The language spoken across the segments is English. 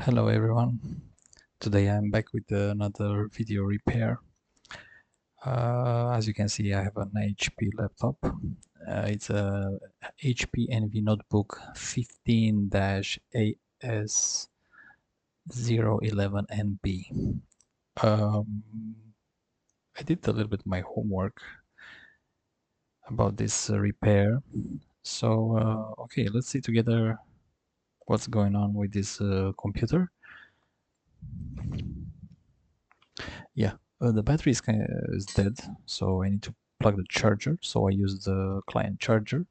Hello everyone, today I'm back with another video repair. As you can see, I have an HP laptop. It's a HP Envy Notebook 15-AS011nb. I did a little bit of my homework about this repair. So, okay, let's see together what's going on with this computer. Yeah, the battery is dead, so I need to plug the charger. So I use the client charger.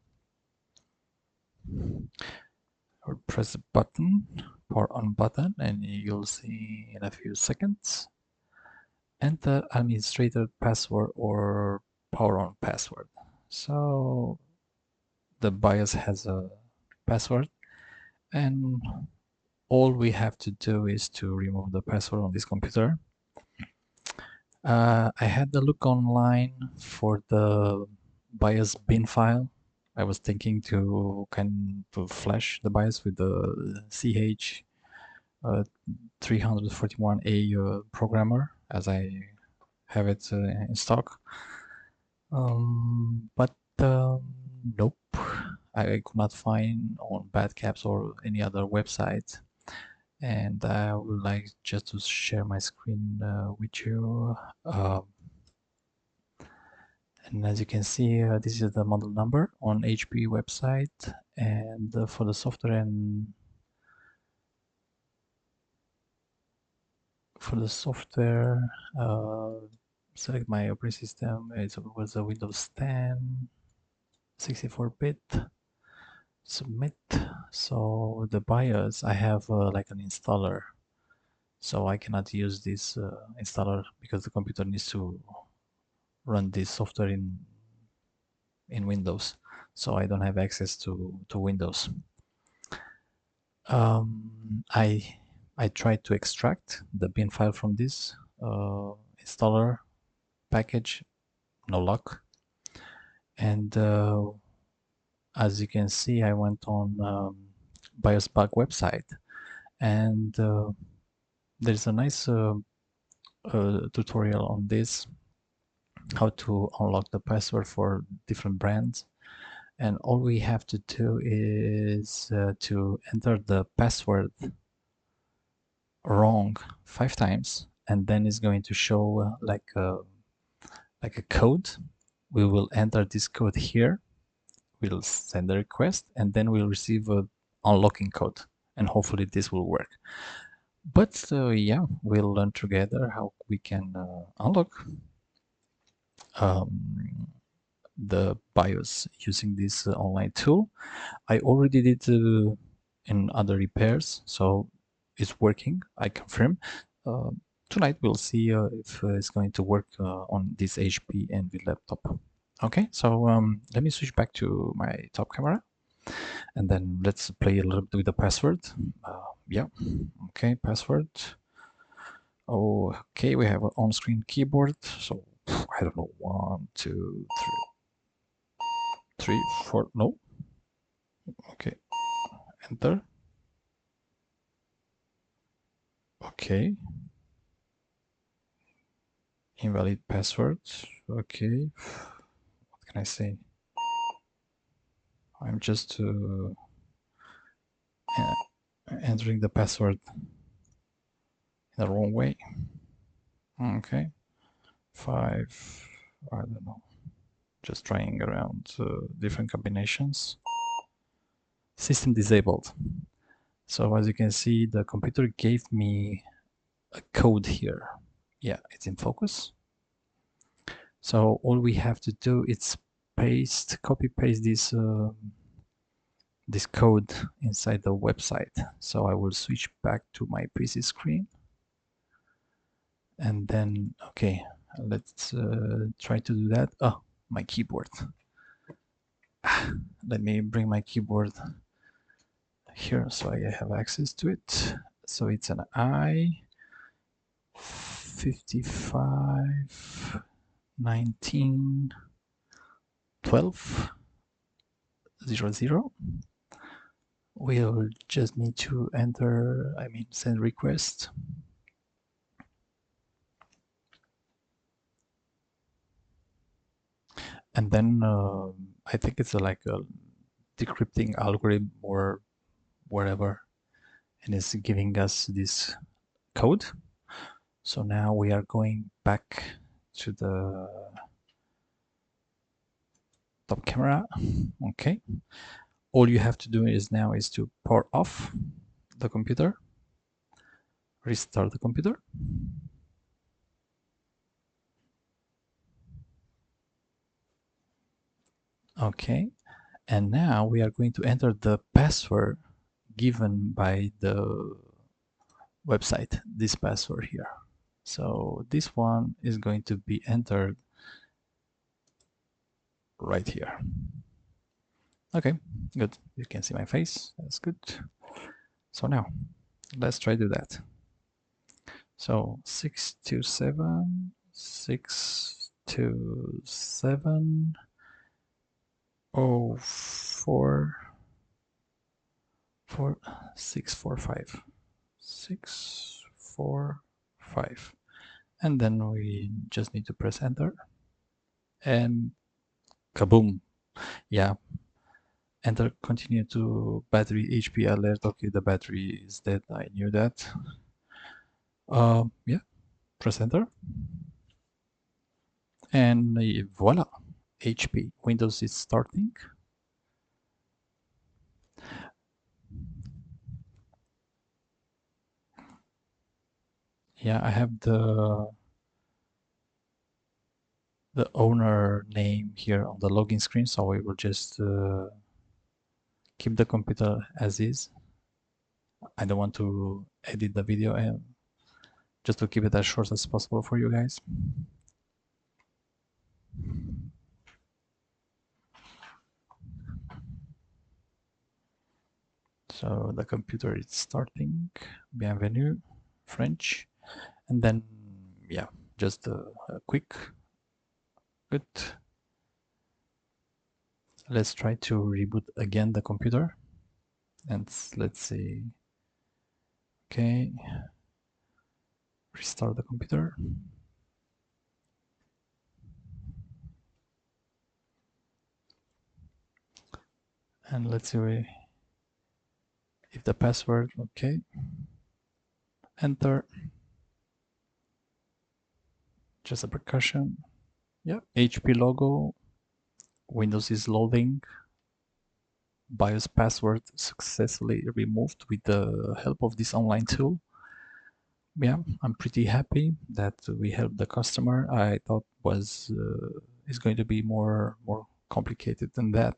Or press the button, power on button, and you'll see in a few seconds. Enter administrator password or power on password. So the BIOS has a password, and all we have to do is to remove the password on this computer. I had a look online for the BIOS bin file. I was thinking to flash the BIOS with the CH 341A programmer, as I have it in stock. But nope, I could not find on Badcaps or any other website. And I would like just to share my screen with you. And as you can see, this is the model number on HP website, and for the software and select my operating system. It was a Windows 10, 64-bit. Submit. So the BIOS, I have like an installer, so I cannot use this installer because the computer needs to run this software in Windows, so I don't have access to Windows. I tried to extract the bin file from this installer package, no luck. And as you can see, I went on BIOS bug website, and there's a nice tutorial on this, how to unlock the password for different brands. And all we have to do is to enter the password wrong 5 times, and then it's going to show like a code. We will enter this code here, we'll send the request, and then we'll receive a unlocking code, and hopefully this will work. But yeah, we'll learn together how we can unlock the BIOS using this online tool. I already did in other repairs, so it's working, I confirm. Tonight we'll see if it's going to work on this HP Envy laptop. Okay, so let me switch back to my top camera, and then let's play a little bit with the password. Yeah, okay, password. Okay, we have an on-screen keyboard, so I don't know, 1, 2, 3, 4, no. Okay, enter. Okay. Invalid password. Okay. What can I say? I'm just entering the password in the wrong way. Okay. 5. I don't know. Just trying around different combinations. System disabled. So as you can see, the computer gave me a code here. Yeah, it's in focus. So all we have to do is copy paste this code inside the website. So I will switch back to my PC screen, and then okay, let's try to do that. Oh, my keyboard. Let me bring my keyboard here so I have access to it. So it's an i55 19 12 00. We'll just need to enter, send request. And then I think it's like a decrypting algorithm or whatever, and it's giving us this code. So now we are going back to the top camera. Okay. All you have to do is now is to power off the computer, restart the computer. Okay. And now we are going to enter the password given by the website, this password here. So this one is going to be entered right here. Okay, good. You can see my face. That's good. So now let's try to do that. So 627 627 04 645 645, and then we just need to press enter and kaboom. Yeah, enter, continue to battery HP alert. Okay, the battery is dead. I knew that. Yeah, press enter and voila, HP Windows is starting. Yeah, I have the owner name here on the login screen, so we will just keep the computer as is. I don't want to edit the video, and just to keep it as short as possible for you guys. So the computer is starting. Bienvenue, French. And then, yeah, just a quick, good. Let's try to reboot again the computer. And let's see. Okay. Restart the computer. And let's see if the password, okay. Enter. Just a precaution. Yeah, HP logo. Windows is loading. BIOS password successfully removed with the help of this online tool. Yeah, I'm pretty happy that we helped the customer. I thought was is going to be more complicated than that,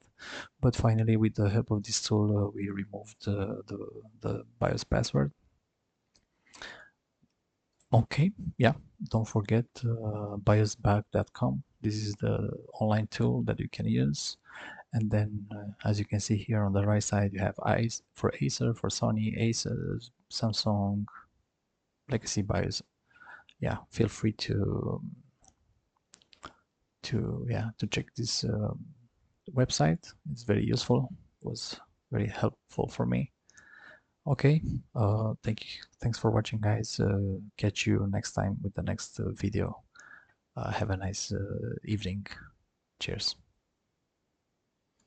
but finally, with the help of this tool, we removed the BIOS password. Okay, yeah, don't forget biosback.com. This is the online tool that you can use. And then, as you can see here on the right side, you have eyes for Acer, for Sony, Acer, Samsung, legacy BIOS. Yeah, feel free to check this website. It's very useful. It was very helpful for me. Okay, thanks for watching, guys. Catch you next time with the next video. Have a nice evening. Cheers.